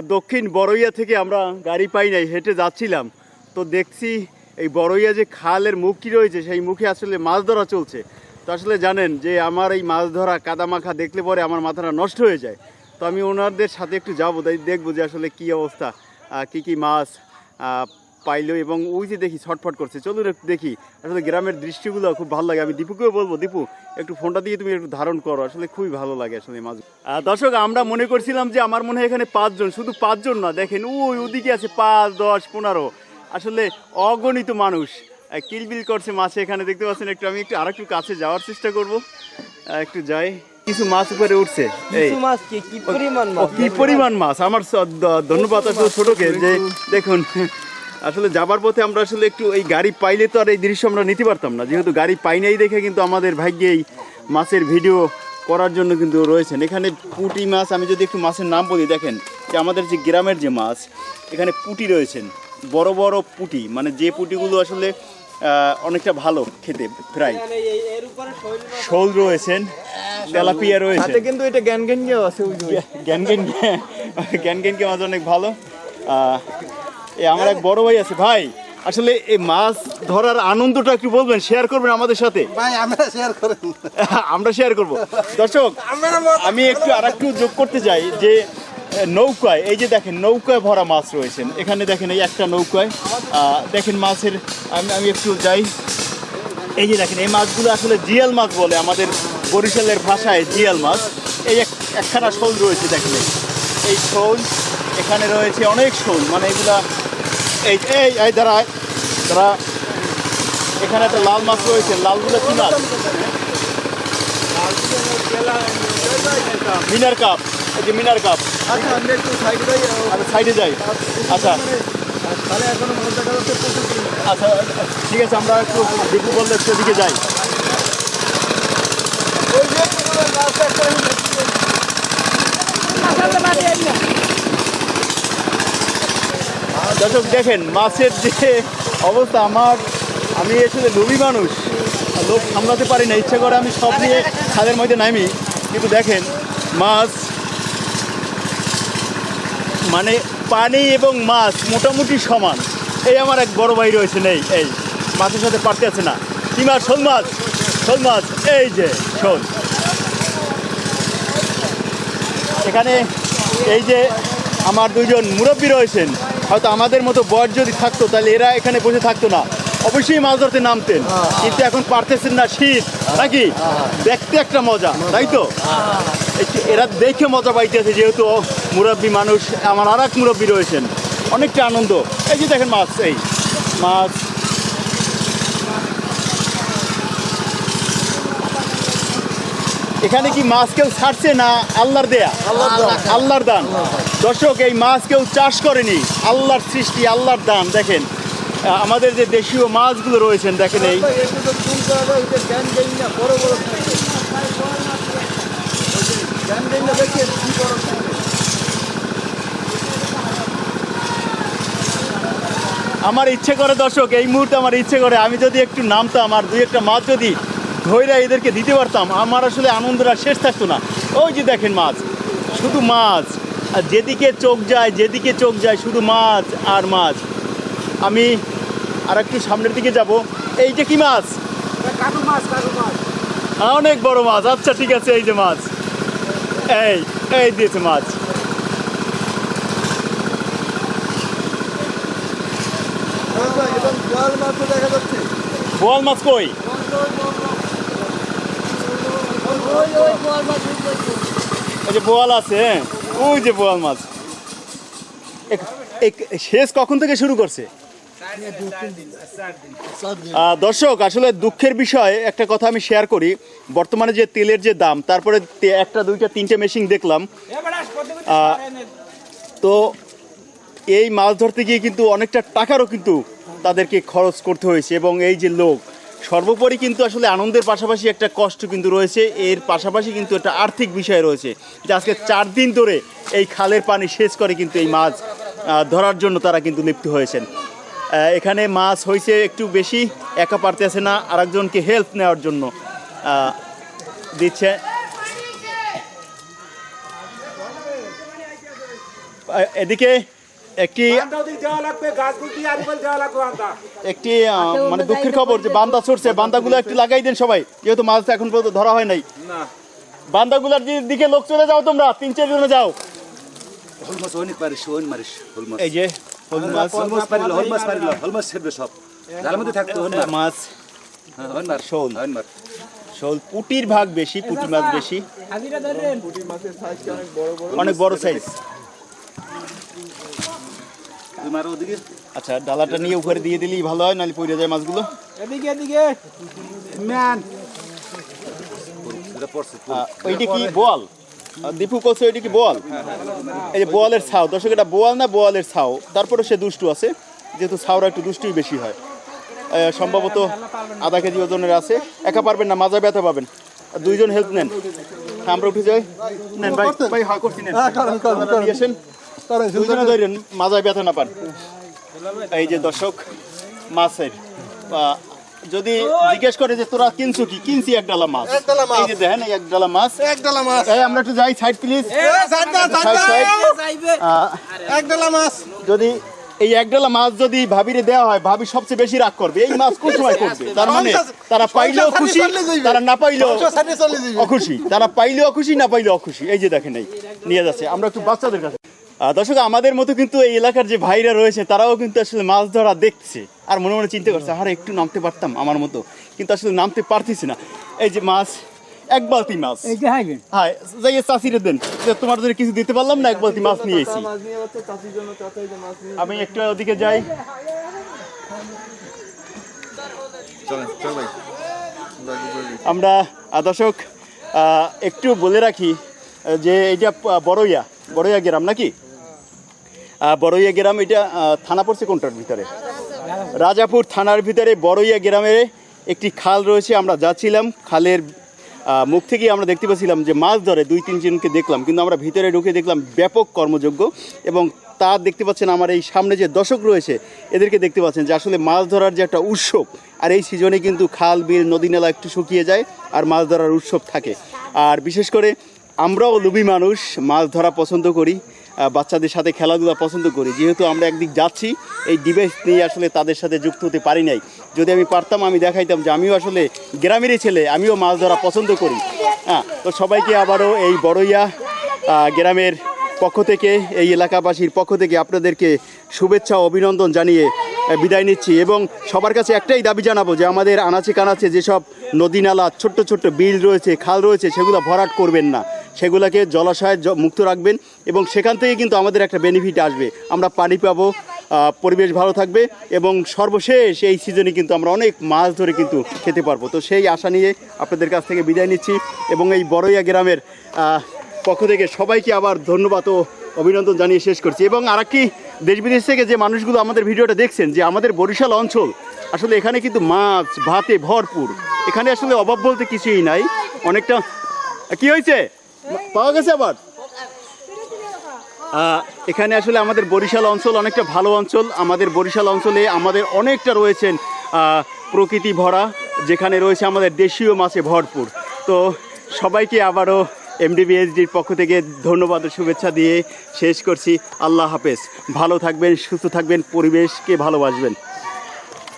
দক্ষিণ বড়ইয়া থেকে আমরা গাড়ি পাই নাই, হেঁটে যাচ্ছিলাম তো দেখছি এই বড়ইয়া যে খালের মুখটি রয়েছে সেই মুখে আসলে মাছ ধরা চলছে। তো আসলে জানেন যে আমার এই মাছ ধরা কাদামাখা দেখলে পরে আমার মাথাটা নষ্ট হয়ে যায়। তো আমি ওনাদের সাথে একটু যাবো, তাই দেখবো যে আসলে কী অবস্থা, কী কী মাছ পাইলো এবং ওই যে দেখি ছটফট করছে। চলুন একটু দেখি, আসলে গ্রামের দৃশ্যগুলো খুব ভালো লাগে। আমি দীপুকেও বলবো, দীপু একটু ফোনটা দিয়ে তুমি একটু ধারণ করো, আসলে খুবই ভালো লাগে আসলে মাছ। দর্শক, আমরা মনে করছিলাম যে আমার মনে হয় এখানে 5 জন, শুধু 5 জন না, দেখেন ওই ওদিকে আছে 5, 10, 15, আসলে অগণিত মানুষ কিলবিল করছে মাছে এখানে দেখতে পাচ্ছেন। আমি একটু আর একটু কাছে যাওয়ার চেষ্টা করব, একটু যাই। কিছু মাছ উপরে উঠছে, কি পরিমাণ মাছ! আমার ধন্যবাদ আসলে ছোটকে যে দেখুন, আসলে যাবার পথে আমরা আসলে একটু এই গাড়ি পাইলে তো আর এই দৃশ্য আমরা নিতে পারতাম না, যেহেতু গাড়ি পাই নাই দেখে কিন্তু আমাদের ভাগ্যে এই মাছের ভিডিও করার জন্য কিন্তু রয়েছেন। এখানে পুঁটি মাছ, আমি যদি একটু মাছের নাম বলি, দেখেন যে আমাদের যে গ্রামের যে মাছ, এখানে পুঁটি রয়েছেন, বড় বড় পুঁটি, মানে যে পুঁটিগুলো আসলে অনেকটা ভালো খেতে, ফ্রাই। শোল রয়েছেন, তেলাপিয়া রয়েছে, কিন্তু এটা গ্যানগেনকে আছে, গ্যানগেনকে মাছ অনেক ভালো। আমার এক বড় ভাই আছে, ভাই আসলে এই মাছ ধরার আনন্দটা একটু বলবেন, শেয়ার করবেন আমাদের সাথে? আমরা শেয়ার করব। দর্শক, আমি একটু আর একটু যোগ করতে চাই যে নৌকায়, এই যে দেখেন নৌকায় ভরা মাছ রয়েছেন এখানে, দেখেন এই একটা নৌকায় দেখেন মাছের, আমি একটু যাই। এই যে দেখেন এই মাছগুলো আসলে জিয়াল মাছ বলে আমাদের বরিশালের ভাষায়, জিয়াল মাছ। এই একখানা শোল রয়েছে, দেখেন এই শোল, এখানে রয়েছে অনেক শোল, মানে এগুলা এই এই দাঁড়ায় তারা, এখানে একটা লাল মাছ রয়েছে, লালগুলো কি মাছ? মিনার কাপ, এই যে মিনার কাপ। সাইডে যাই, আচ্ছা আচ্ছা ঠিক আছে, আমরা একটু দীপু বললে সেদিকে যাই। দর্শক দেখেন মাছের যে অবস্থা, আমি আসলে লোভী মানুষ, লোভ সামলাতে পারি না, ইচ্ছা করে আমি সব নিয়ে খালের মধ্যে নামি, কিন্তু দেখেন মাছ, মানে পানি এবং মাছ মোটামুটি সমান। এই আমার এক বড় ভাই রয়েছে, এই মাছের সাথে পারতে আছে না। কি মাছ? শোল মাছ, শোল মাছ, এই যে শোল। এখানে এই যে আমার 2 জন মুরব্বী রয়েছেন, হয়তো আমাদের মতো বয়স যদি থাকতো তাহলে এরা এখানে বসে থাকতো না, অবশ্যই মাছ ধরতে নামতেন, কিন্তু এখন পারতেছেন না, শীত নাকি, দেখতে একটা মজা, তাই তো? এরা দেখে মজা পাইতেছে, যেহেতু মুরব্বী মানুষ। আমার আর এক মুরব্বী রয়েছেন, অনেকটা আনন্দ। এই যে দেখেন মাছ, এই মাছ, এখানে কি মাছ কেউ ছাড়ছে না আল্লাহর দেয়া, আল্লাহর দান? দর্শক, এই মাছ কেউ চাষ করেনি, আল্লাহর সৃষ্টি, আল্লাহর দান। দেখেন আমাদের যে দেশীয় মাছগুলো রয়েছেন, দেখেন এই আমার ইচ্ছে করে দর্শক, এই মুহূর্তে আমার ইচ্ছে করে আমি যদি একটু নামতাম আর 2-1টা মাছ যদি ধৈরা এদেরকে দিতে পারতাম, আমার আসলে আনন্দটা শেষ থাকতো না। ওই যে দেখেন মাছ, শুধু মাছ, আর যেদিকে চোখ যায় শুধু মাছ আর মাছ। আমি আর একটু সামনের দিকে যাব। এই যে কি মাছ? অনেক বড় মাছ। আচ্ছা ঠিক আছে, এই যে মাছ, এই দিয়েছে মাছ। বোয়াল মাছ কই? ওই যে বোয়াল আছে, ওই যে বোয়াল মাছ। শেষ কখন থেকে শুরু করছে? দর্শক, আসলে দুঃখের বিষয় একটা কথা আমি শেয়ার করি। বর্তমানে যে তেলের যে দাম, তারপরে 1টা 2টা 3টে মেশিন দেখলাম, তো এই মাছ ধরতে গিয়ে কিন্তু অনেকটা টাকারও কিন্তু তাদেরকে খরচ করতে হয়েছে। এবং এই যে লোক, সর্বোপরি কিন্তু আসলে আনন্দের পাশাপাশি একটা কষ্ট কিন্তু রয়েছে, এর পাশাপাশি কিন্তু একটা আর্থিক বিষয় রয়েছে, যে আজকে 4 দিন ধরে এই খালের পানি সেচ করে কিন্তু এই মাছ ধরার জন্য তারা কিন্তু লিপ্ত হয়েছেন। এখানে মাছ হয়েছে একটু বেশি, একা পারতে আছে না, আরেকজনকে হেল্প নেওয়ার জন্য দিচ্ছে। এদিকে একটি মানে দুঃখের খবর যে বান্দা ছড়ছে, বান্দাগুলো একটু লাগাই দেন সবাই, যেহেতু মাছ এখন পর্যন্ত ধরা হয় নাই। বান্দাগুলার দিকে লোক চলে যাও, তোমরা 3-4 জনে যাও। এই যে মাছ, শোল, পুটির ভাগ বেশি, পুটি মাছ বেশি, অনেক বড় সাইজ। আচ্ছা, ডালাটা নিয়ে উপরে দিয়ে দিলেই ভালো হয়, নাহলে পড়ে যায় মাছগুলো। ওইটা কি বোয়াল? দীপু কলছে ওইটা কি বোয়াল? এই যে বোয়ালের ছাও, দর্শক এটা বোয়াল না বোয়ালের ছাও। তারপরে সে দুষ্টু আছে, যেহেতু ছাওরা একটু দুষ্টুই বেশি হয়। সম্ভবত আধা কেজি ওজনের আছে। একা পারবেন না, মাজা ব্যথা পাবেন। 2 জন হেল্প নেন। আমরা উঠে যাই। নেন ভাই, ভাই হা করছি, নেন। দিয়েছেন 2 জনে ধরেন, মাজায় ব্যথা না পান। এই যে দর্শক মাছের, যদি জিজ্ঞেস করে যে তোরা কিনছো কি, কিনছি 1 ডালা মাছ। এই যে দেখেন, 1 ডালা মাছ। আমরা একটু যাই সাইড প্লিজ। 1 ডালা মাছ, যদি এই 1 ডালা মাছ যদি ভাবিরে দেওয়া হয়, ভাবি সবচেয়ে বেশি রাগ করবে। এই মাছ কোন সময় করবে? তার মানে তারা পাইলেও খুশি, তারা না পাইলেও অখুশি। তারা পাইলেও খুশি, না পাইলেও অখুশি। এই যে দেখেন, এই নিয়ে যাচ্ছে। আমরা একটু বাচ্চাদের কাছে। দর্শক, আমাদের মতো কিন্তু এই এলাকার যে ভাইরা রয়েছে, তারাও কিন্তু আসলে মাছ ধরা দেখছে আর মনে মনে চিন্তা করছে, আরে একটু নামতে পারতাম আমার মতো, কিন্তু আসলে নামতে পারতেছি না। এই যে মাছ, 1 বালতি মাছ। হ্যাঁ, যাই চাষিরে দেন, তোমার জন্য কিছু দিতে পারলাম না, 1 বালতি মাছ নিয়ে এসেছি। আমি একটু ওদিকে যাই। আমরা দর্শক একটু বলে রাখি যে এইটা বড়ইয়া গ্রাম নাকি? বড়ইয়া গ্রাম, এটা থানা পড়ছে কোনটার ভিতরে? রাজাপুর থানার ভিতরে বড়ইয়া গ্রামের একটি খাল রয়েছে। আমরা যাচ্ছিলাম, খালের মুখ থেকে আমরা দেখতে পাচ্ছিলাম যে মাছ ধরে 2-3 জনকে দেখলাম, কিন্তু আমরা ভিতরে ঢুকে দেখলাম ব্যাপক কর্মযোগ্য। এবং তা দেখতে পাচ্ছেন আমার এই সামনে যে দর্শক রয়েছে, এদেরকে দেখতে পাচ্ছেন যে আসলে মাছ ধরার যে একটা উৎসব। আর এই সিজনে কিন্তু খাল, বিল, নদী নালা একটু শুকিয়ে যায় আর মাছ ধরার উৎসব থাকে। আর বিশেষ করে আমরাও লোভী মানুষ, মাছ ধরা পছন্দ করি, বাচ্চাদের সাথে খেলাধুলা পছন্দ করি। যেহেতু আমরা একদিক যাচ্ছি, এই ডিভাইস নিয়ে আসলে তাদের সাথে যুক্ত হতে পারি নাই। যদি আমি পারতাম, আমি দেখাইতাম যে আমিও আসলে গ্রামেরই ছেলে, আমিও মাছ ধরা পছন্দ করি। তো সবাইকে আবারও এই বড়ইয়া গ্রামের পক্ষ থেকে, এই এলাকাবাসীর পক্ষ থেকে আপনাদেরকে শুভেচ্ছা ও অভিনন্দন জানিয়ে বিদায় নিচ্ছি। এবং সবার কাছে একটাই দাবি জানাবো যে আমাদের আনাচে কানাচে যেসব নদী নালা, ছোট্ট ছোট্ট বিল রয়েছে, খাল রয়েছে, সেগুলো ভরাট করবেন না, সেগুলোকে জলাশয়ে মুক্ত রাখবেন। এবং সেখান থেকে কিন্তু আমাদের একটা বেনিফিট আসবে, আমরা পানি পাবো, পরিবেশ ভালো থাকবে, এবং সর্বশেষ এই সিজনে কিন্তু আমরা অনেক মাছ ধরে কিন্তু খেতে পারবো। তো সেই আশা নিয়ে আপনাদের কাছ থেকে বিদায় নিচ্ছি এবং এই বড়ইয়া গ্রামের পক্ষ থেকে সবাইকে আবার ধন্যবাদ ও অভিনন্দন জানিয়ে শেষ করছি। এবং আর কি, দেশ বিদেশ থেকে যে মানুষগুলো আমাদের ভিডিওটা দেখছেন, যে আমাদের বরিশাল অঞ্চল আসলে এখানে কিন্তু মাছ ভাতে ভরপুর। এখানে আসলে অভাব বলতে কিছুই নাই। অনেকটা কি হয়েছে, পাওয়া গেছে আবার। এখানে আসলে আমাদের বরিশাল অঞ্চল অনেকটা ভালো অঞ্চল। আমাদের বরিশাল অঞ্চলে আমাদের অনেকটা রয়েছেন প্রকৃতি ভরা, যেখানে রয়েছে আমাদের দেশীয় মাছে ভরপুর। তো সবাইকে আবারও MDBHDর পক্ষ থেকে ধন্যবাদ ও শুভেচ্ছা দিয়ে শেষ করছি। আল্লাহ হাফেজ, ভালো থাকবেন, সুস্থ থাকবেন, পরিবেশকে ভালোবাসবেন।